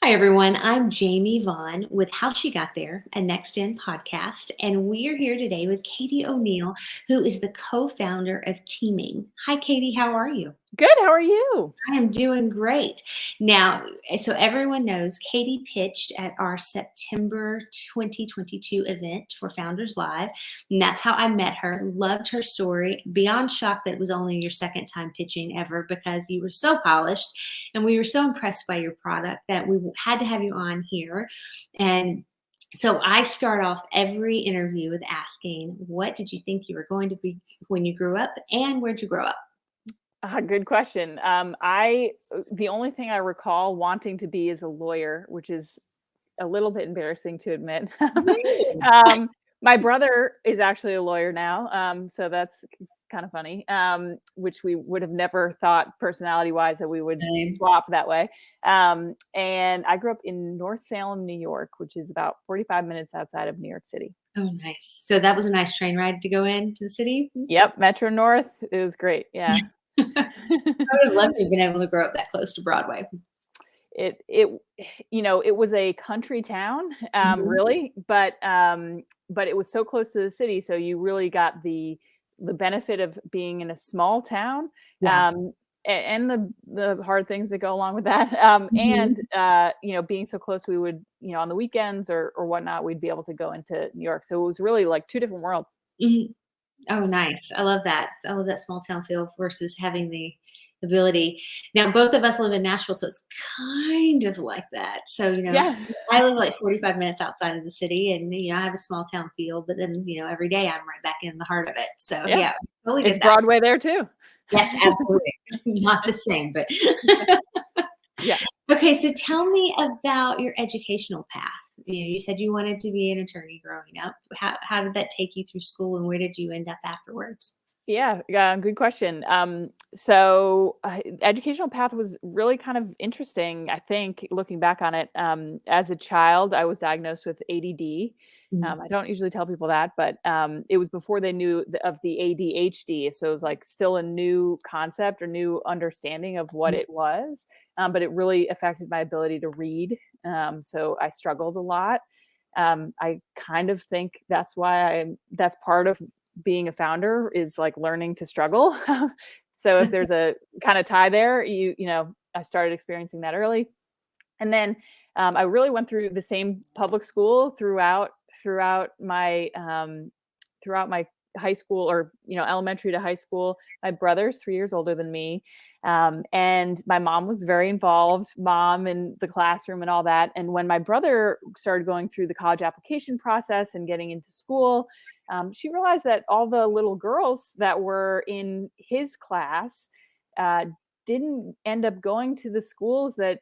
Hi, everyone. I'm Jaime Vaughn with How She Got There, a Next In podcast. And we are here today with Katie O'Neill, who is the co founder of Teaming. Hi, Katie. How are you? Good. How are you? I am doing great. Now, so everyone knows Katie pitched at our September 2022 event for Founders Live. And that's how I met her. Loved her story. Beyond shocked that it was only your second time pitching ever because you were so polished and we were so impressed by your product that we had to have you on here. And so I start off every interview with asking, what did you think you were going to be when you grew up and where'd you grow up? Good question. The only thing I recall wanting to be is a lawyer, which is a little bit embarrassing to admit. My brother is actually a lawyer now, so that's kind of funny, which we would have never thought personality-wise that we would swap that way. And I grew up in North Salem, New York, which is about 45 minutes outside of New York City. Oh, nice. So that was a nice train ride to go into the city? Yep, Metro North. It was great. Yeah. I would have loved to have been able to grow up that close to Broadway. It was a country town, really, but it was so close to the city, so you really got the benefit of being in a small town, and the hard things that go along with that, and being so close, we would, on the weekends or whatnot, we'd be able to go into New York. So it was really like two different worlds. Mm-hmm. Oh, nice. I love that. I love that small town feel versus having the ability. Now, both of us live in Nashville, so it's kind of like that. So, I live like 45 minutes outside of the city and, I have a small town feel, but then, every day I'm right back in the heart of it. So, yeah, totally get it's that. Broadway there too. Yes, absolutely. Not the same, but yeah. Okay, so tell me about your educational path. You said you wanted to be an attorney growing up. How did that take you through school, and where did you end up afterwards? Yeah, good question. So educational path was really kind of interesting, I think, looking back on it. As a child, I was diagnosed with ADD. I don't usually tell people that, but it was before they knew of the ADHD. So it was like still a new concept or new understanding of what it was. But it really affected my ability to read. So I struggled a lot. I kind of think that's part of being a founder is like learning to struggle. So if there's a kind of tie there, I started experiencing that early. And then I really went through the same public school throughout my high school, or elementary to high school. My brother's 3 years older than me, and my mom was very involved, in the classroom and all that. And when my brother started going through the college application process and getting into school, she realized that all the little girls that were in his class didn't end up going to the schools that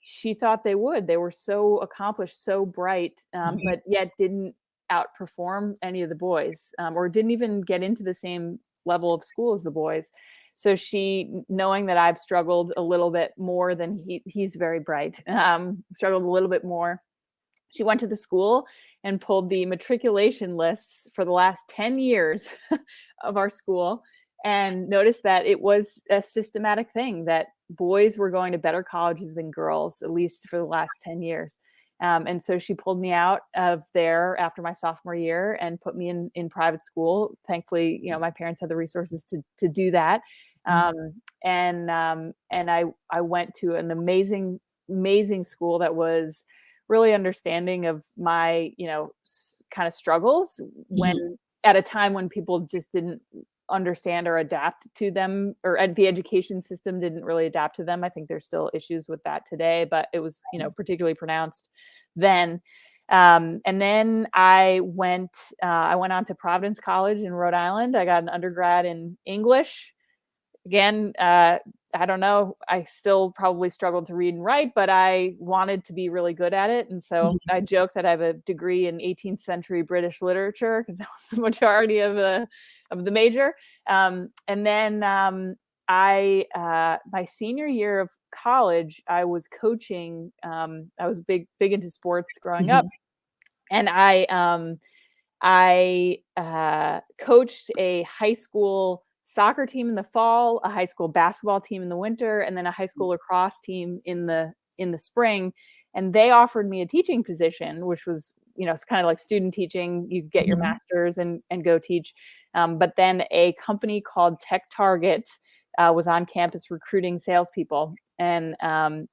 she thought they would. They were so accomplished, so bright, but yet didn't outperform any of the boys, or didn't even get into the same level of school as the boys. So she, knowing that I've struggled a little bit more than he's very bright, struggled a little bit more. She went to the school and pulled the matriculation lists for the last 10 years of our school and noticed that it was a systematic thing, that boys were going to better colleges than girls, at least for the last 10 years. And so she pulled me out of there after my sophomore year and put me in private school. Thankfully, my parents had the resources to do that. And I went to an amazing school that was really understanding of my, kind of struggles when at a time when people just didn't understand or adapt to them, or the education system didn't really adapt to them. I think there's still issues with that today, but it was, particularly pronounced then. And then I went on to Providence College in Rhode Island. I got an undergrad in English. Again, I don't know, I still probably struggled to read and write, but I wanted to be really good at it. And so I joke that I have a degree in 18th century British literature, because that was the majority of the major. And then my senior year of college, I was coaching. I was big into sports growing up. And I coached a high school soccer team in the fall, a high school basketball team in the winter, and then a high school lacrosse team in the spring. And they offered me a teaching position, which was, it's kind of like student teaching. You get your master's and go teach. But then a company called Tech Target was on campus recruiting salespeople. And I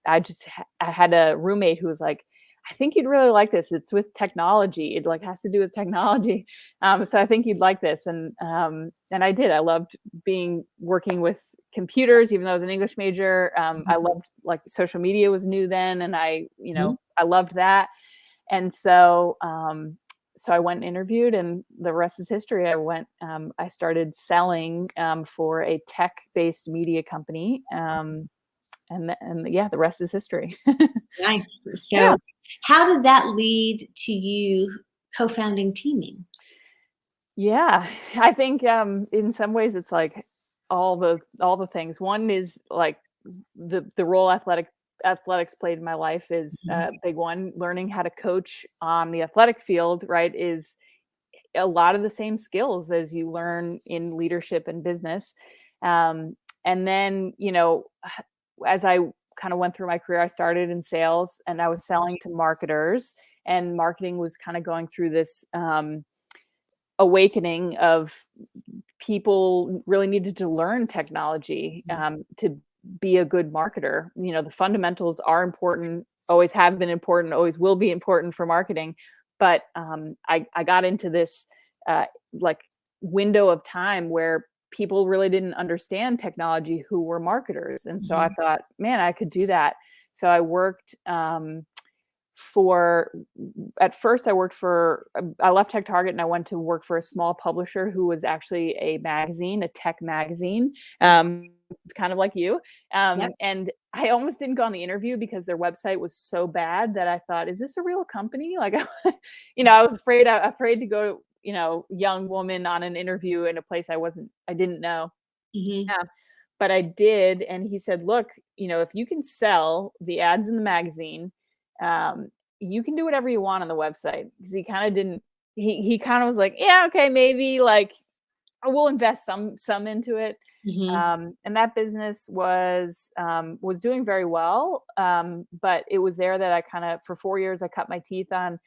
had a roommate who was like, I think you'd really like this. It's with technology. It has to do with technology. So I think you'd like this. And I did. I loved working with computers, even though I was an English major. I loved social media was new then. And I loved that. And so, so I went and interviewed, and the rest is history. I started selling for a tech-based media company. And the rest is history. Nice. So how did that lead to you co-founding Teaming? Yeah, I think in some ways it's like all the things. One is like the role athletics played in my life is a big one. Learning how to coach on the athletic field, right, is a lot of the same skills as you learn in leadership and business. And then, as I kind of went through my career, I started in sales, and I was selling to marketers, and marketing was kind of going through this awakening of people really needed to learn technology to be a good marketer. The fundamentals are important, always have been important, always will be important for marketing. But I got into this window of time where people really didn't understand technology who were marketers. And so I thought, man, I could do that. So I worked I left Tech Target and I went to work for a small publisher who was actually a tech magazine, kind of like you. And I almost didn't go on the interview because their website was so bad that I thought, is this a real company? Like, I was afraid to go, young woman on an interview in a place I didn't know. But I did. And he said, look, if you can sell the ads in the magazine, you can do whatever you want on the website. Because he kind of didn't, he kind of was like, yeah, okay, maybe I will invest some into it. And that business was doing very well. But it was there that I kind of, for 4 years, I cut my teeth on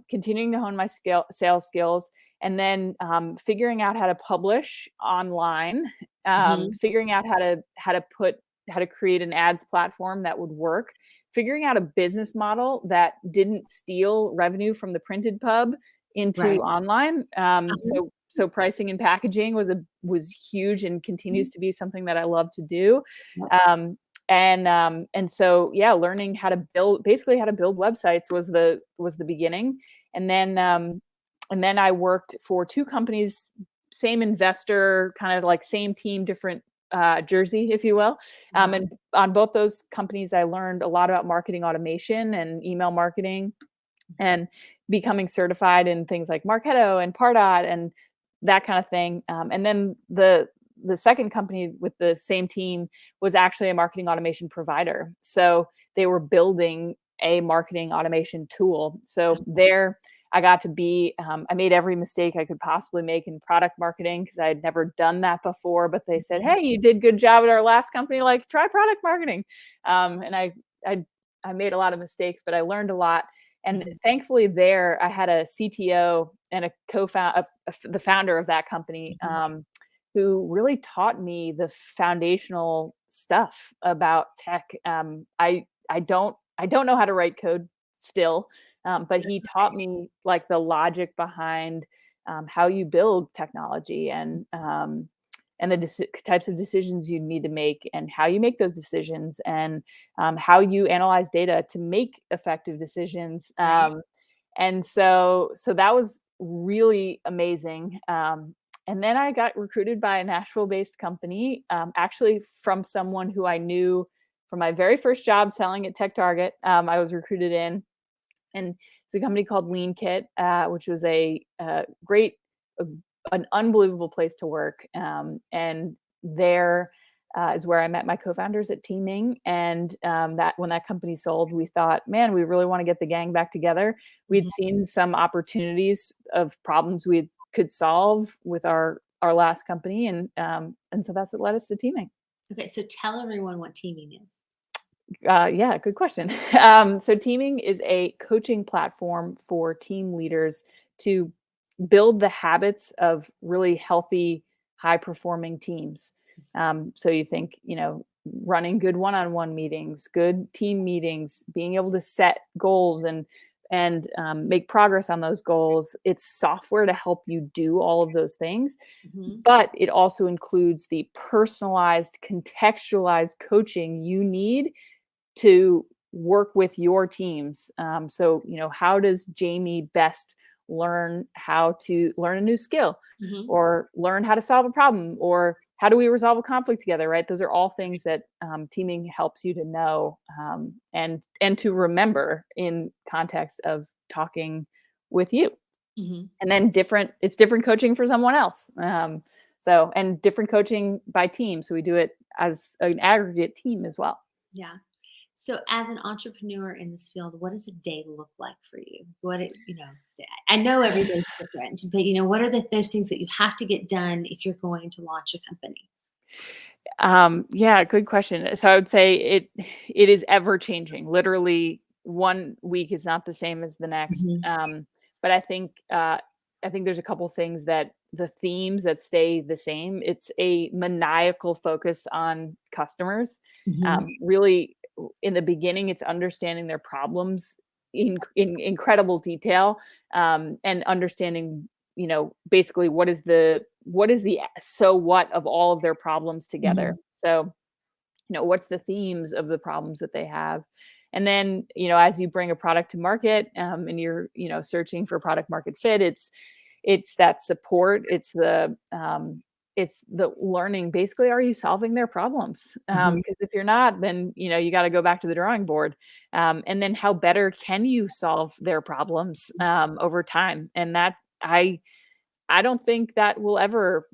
continuing to hone my sales skills, and then figuring out how to publish online, figuring out how to create an ads platform that would work, figuring out a business model that didn't steal revenue from the printed pub into online. So pricing and packaging was huge and continues to be something that I love to do. And so, learning how to build websites was the beginning. And then I worked for two companies, same investor, kind of like same team, different jersey, if you will. And on both those companies, I learned a lot about marketing automation and email marketing, and becoming certified in things like Marketo and Pardot and that kind of thing. And then the second company with the same team was actually a marketing automation provider. So they were building a marketing automation tool. So there I got to be, I made every mistake I could possibly make in product marketing because I had never done that before. But they said, hey, you did good job at our last company, try product marketing. And I made a lot of mistakes, but I learned a lot. And thankfully there I had a CTO and a the founder of that company, who really taught me the foundational stuff about tech. I don't know how to write code still, but he taught me the logic behind how you build technology, and the types of decisions you need to make, and how you make those decisions, and how you analyze data to make effective decisions. And so that was really amazing. And then I got recruited by a Nashville-based company, actually from someone who I knew from my very first job selling at Tech Target. I was recruited in, and it's a company called LeanKit, which was an unbelievable place to work. And there is where I met my co-founders at Teaming. And that when that company sold, we thought, man, we really want to get the gang back together. We'd seen some opportunities of problems we could solve with our our last company, and so that's what led us to teaming. Okay, so tell everyone what teaming is. Yeah, good question. So teaming is a coaching platform for team leaders to build the habits of really healthy, high performing teams. So you think, running good one-on-one meetings, good team meetings, being able to set goals and make progress on those goals. It's software to help you do all of those things, Mhm. but it also includes the personalized, contextualized coaching you need to work with your teams. So, how does Jamie best learn how to learn a new skill, Mhm. or learn how to solve a problem, or how do we resolve a conflict together? Right? Those are all things that teaming helps you to know, and to remember in context of talking with you. Mhm. And then it's different coaching for someone else. And different coaching by team. So we do it as an aggregate team as well. Yeah. So, as an entrepreneur in this field, what does a day look like for you? I know every day's different, but what are those things that you have to get done if you're going to launch a company? Yeah, good question. So I would say it is ever changing. Literally, one week is not the same as the next. Mhm. But I think there's a couple things that the themes that stay the same. It's a maniacal focus on customers. Mhm. Really, in the beginning, it's understanding their problems in incredible detail, and understanding, basically what is the so what of all of their problems together. Mhm. So, what's the themes of the problems that they have? And then, as you bring a product to market, and you're, searching for product market fit, it's that support, it's the learning. Basically, are you solving their problems? Mhm. Because if you're not, then you got to go back to the drawing board. And then how better can you solve their problems over time? And that I don't think that will ever.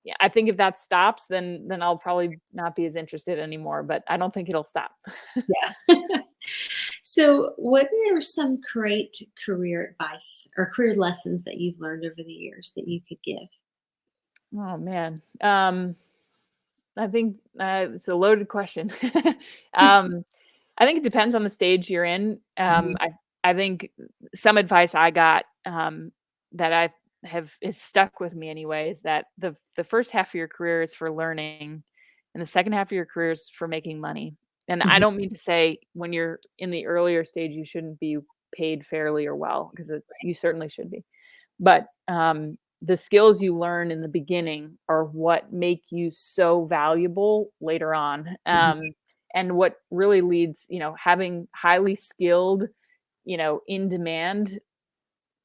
Yeah, I think if that stops, then I'll probably not be as interested anymore, but I don't think it'll stop. Yeah. So, what are some great career advice or career lessons that you've learned over the years that you could give? Oh man. I think it's a loaded question. um, I think it depends on the stage you're in. Mhm. I think some advice I got, that I have is stuck with me anyway, is that the first half of your career is for learning, and the second half of your career is for making money. And I Mhm. don't mean to say when you're in the earlier stage you shouldn't be paid fairly or well, because you certainly should be. But the skills you learn in the beginning are what make you so valuable later on. Mhm. And what really leads, having highly skilled, in demand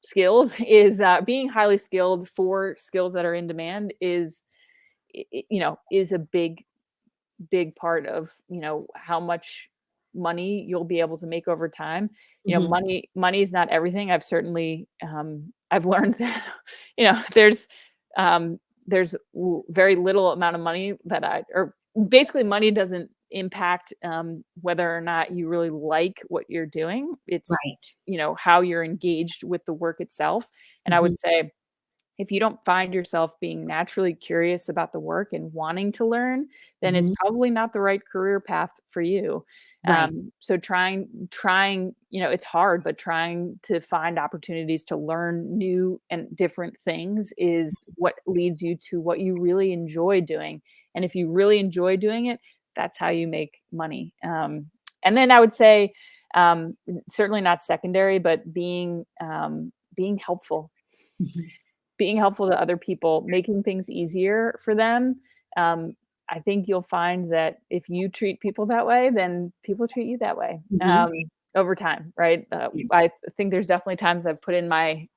skills is, being highly skilled for skills that are in demand is a big part of, how much money you'll be able to make over time. Mhm. Money is not everything. I've learned that, you know, there's very little amount of money or basically money doesn't impact whether or not you really like what you're doing. It's, Right. how you're engaged with the work itself. And I Mhm. would say, if you don't find yourself being naturally curious about the work and wanting to learn, then it's Mhm. probably not the right career path for you. Right. So trying, it's hard, but trying to find opportunities to learn new and different things is what leads you to what you really enjoy doing. And if you really enjoy doing it, that's how you make money. And then I would say, certainly not secondary, but being helpful, Mhm. to other people, making things easier for them. I think you'll find that if you treat people that way, then people treat you that way, Mhm. over time, right? I think there's definitely times I've put in my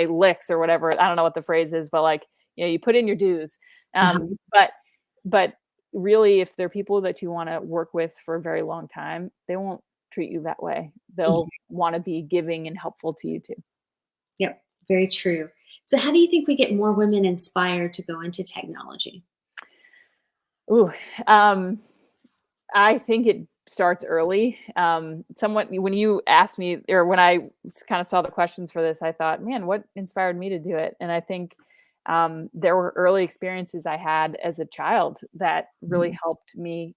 licks or whatever. I don't know what the phrase is, but like, you put in your dues. Uh-huh. But really, if they're people that you want to work with for a very long time, they won't treat you that way. Mhm. They'll want to be giving and helpful to you too. Yep. Very true. So, how do you think we get more women inspired to go into technology? Ooh, um, I think it starts early. Somewhat when you asked me, or when I kind of saw the questions for this, I thought, man, what inspired me to do it? And I think there were early experiences I had as a child that really helped me.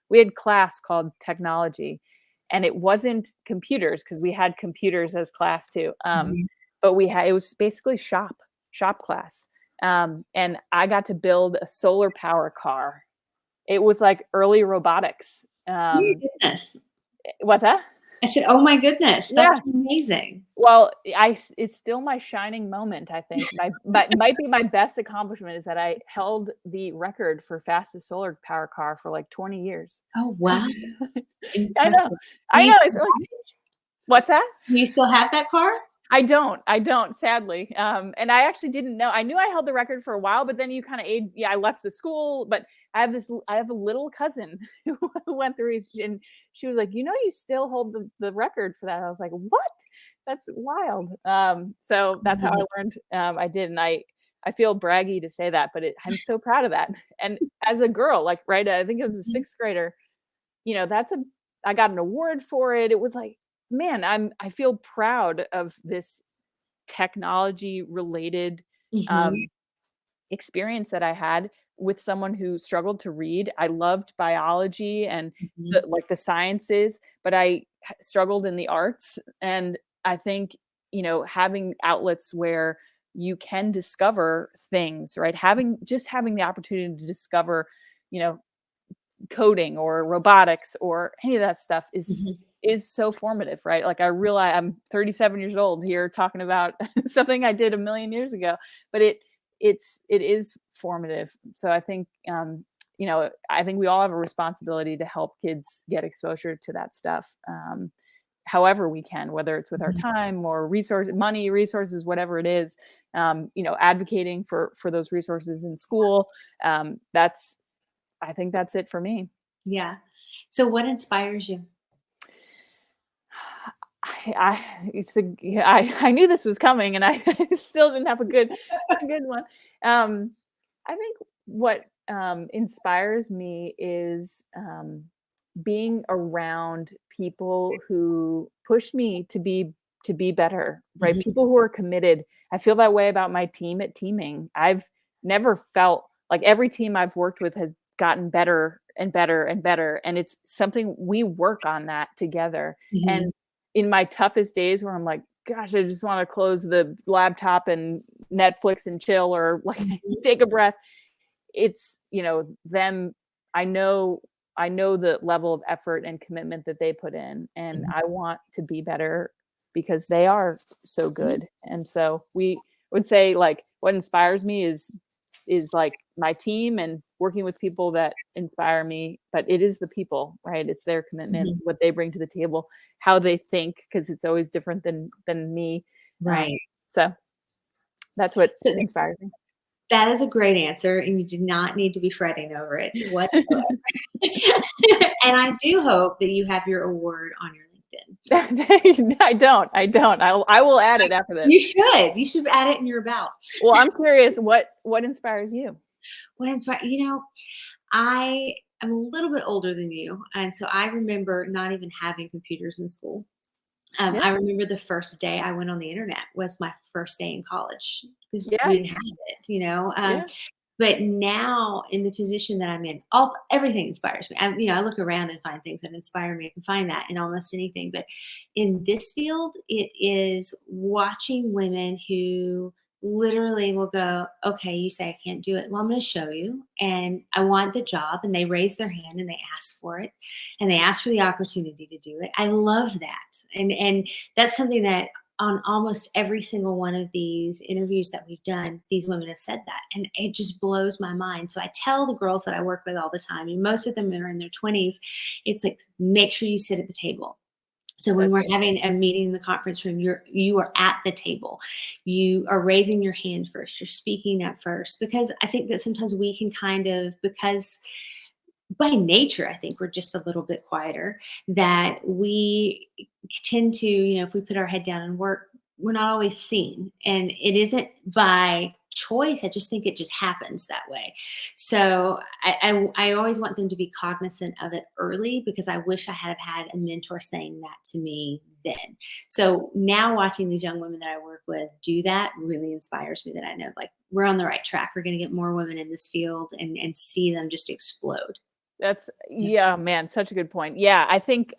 We had class called technology, and it wasn't computers because we had computers as class too. Mhm. But it was basically shop class. And I got to build a solar power car. It was like early robotics. Oh my goodness. What's that? I said, "Oh my goodness, Yeah. that's amazing." Well, it's still my shining moment, I think. Might be my best accomplishment is that I held the record for fastest solar power car for like 20 years. Oh, wow. I know. Impressive. Do I you know. still It's like, have it? what's that? Do you still have that car? I don't, sadly. And I actually didn't know. I knew I held the record for a while, but then you kind of I left the school, but I have a little cousin who went through and she was like, you still hold the record for that. I was like, what? That's wild. So that's how I learned I did. And I feel braggy to say that, but I'm so proud of that. And as a girl, like, right, I think it was a Mhm. sixth grader, I got an award for it. It was like, man, I feel proud of this technology related Mhm. experience that I had with someone who struggled to read. I loved biology and Mhm. the sciences, but I struggled in the arts. And I think, having outlets where you can discover things, right? Having the opportunity to discover, you know, coding or robotics or any of that stuff Mhm. is so formative, right? Like I realize I'm 37 years old here talking about something I did a million years ago, but it is formative. So I think I think we all have a responsibility to help kids get exposure to that stuff. However we can, whether it's with our Mhm. time or money, resources, whatever it is, advocating for those resources in school. I think that's it for me. Yeah. So what inspires you? I knew this was coming, and I still didn't have a good one. I think what inspires me is being around people who push me to be better, right? Mhm. People who are committed. I feel that way about my team at teaming. I've never felt like every team I've worked with has gotten better and better and better, and it's something we work on that together. Mhm. And in my toughest days where I'm like, gosh, I just want to close the laptop and Netflix and chill or like Mhm. take a breath, it's them. I know the level of effort and commitment that they put in, and Mhm. I want to be better because they are so Yeah. good. And so we would say, like, what inspires me is like my team and working with people that inspire me, but it is the people, right? It's their commitment, Mhm. what they bring to the table, how they think, because it's always different than me. um, Right. so that's what So inspires me. that is a great answer, and you do not need to be fretting over it whatsoever. And I do hope that you have your award on your LinkedIn. I will add it after this. You should. You should add it in your about. Well, I'm curious, what inspires you? What inspired I am a little bit older than you, and so I remember not even having computers in school. Yeah. I remember the first day I went on the internet was my first day in college because we didn't Yes. have it. Yeah. But now in the position that I'm in, everything inspires me. I look around and find things that inspire me. I can find that in almost anything. But in this field, it is watching women who literally will go, okay, you say I can't do it. Well, I'm going to show you. And I want the job. And they raise their hand and they ask for it. And they ask for the opportunity to do it. I love that. And that's something that on almost every single one of these interviews that we've done, these women have said that. And it just blows my mind. So I tell the girls that I work with all the time, and most of them are in their 20s, it's like, make sure you sit at the table. So when That's we're it. having a meeting in the conference room, you are at the table. You are raising your hand first. You're speaking up first. Because I think that sometimes we can because by nature, I think we're just a little bit quieter, that we tend to, if we put our head down and work, we're not always seen. And it isn't by choice. I just think it just happens that way. So I always want them to be cognizant of it early, because I wish I had had a mentor saying that to me then. So now watching these young women that I work with do that really inspires me, that I know, like, we're on the right track. We're going to get more women in this field and see them just explode. That's yeah, man, such a good point. Yeah, I think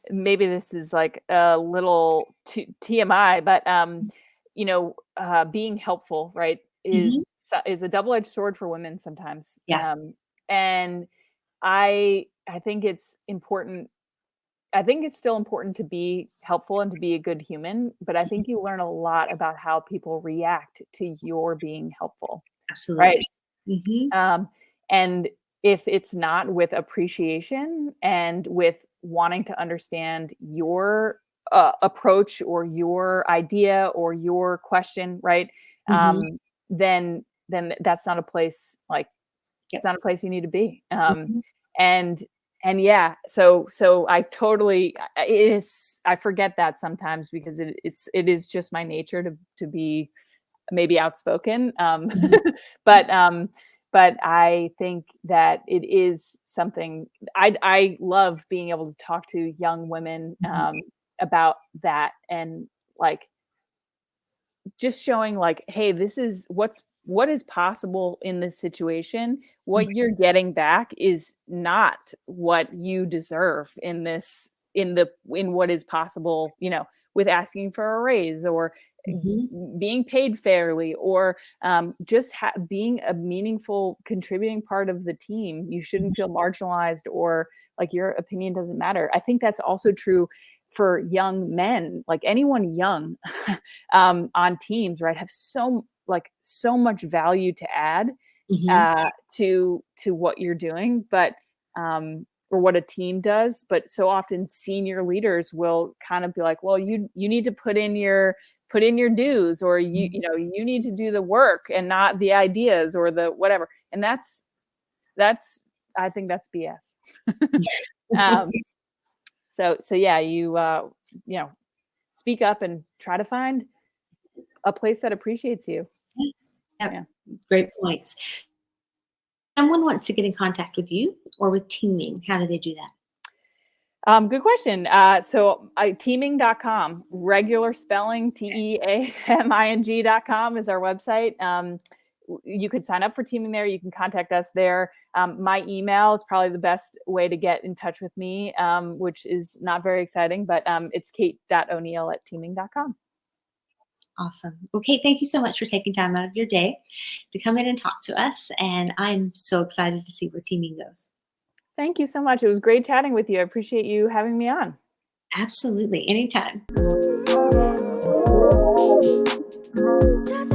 maybe this is like a little TMI, but being helpful, right, Mhm. is a double-edged sword for women sometimes. Yeah. And I think it's important. I think it's still important to be helpful and to be a good human, but I think you learn a lot about how people react to your being helpful, right? Absolutely. Hmm. And if it's not with appreciation and with wanting to understand your approach or your idea or your question, right? Hmm. Then that's not a place, like, it's Yep. not a place you need to be. Mhm. And and yeah, so I totally, it is, I forget that sometimes because it is just my nature to be maybe outspoken. Mhm. But but I think that it is something I love being able to talk to young women Mhm. about that, and like just showing like, hey, this is what is possible in this situation. What you're getting back is not what you deserve in this, in what is possible, with asking for a raise, or Mhm. being paid fairly, or just being a meaningful contributing part of the team. You shouldn't feel marginalized, or like your opinion doesn't matter. I think that's also true for young men, like anyone young on teams, right, have so much value to add Mhm. to what you're doing, but or what a team does. But so often senior leaders will kind of be like, well, you need to put in your dues, or Mhm. you need to do the work and not the ideas or the whatever. And that's I think that's BS. um, so yeah, you know speak up and try to find a place that appreciates you. Yep. Yeah. Great points. Someone wants to get in contact with you or with teaming. How do they do that? Good question. So teaming.com, regular spelling, teaming.com is our website. You could sign up for teaming there. You can contact us there. My email is probably the best way to get in touch with me, which is not very exciting, but it's kate.o'neill@teaming.com. Awesome. Well, Kate, thank you so much for taking time out of your day to come in and talk to us. And I'm so excited to see where teaming goes. Thank you so much. It was great chatting with you. I appreciate you having me on. Absolutely. Anytime. Just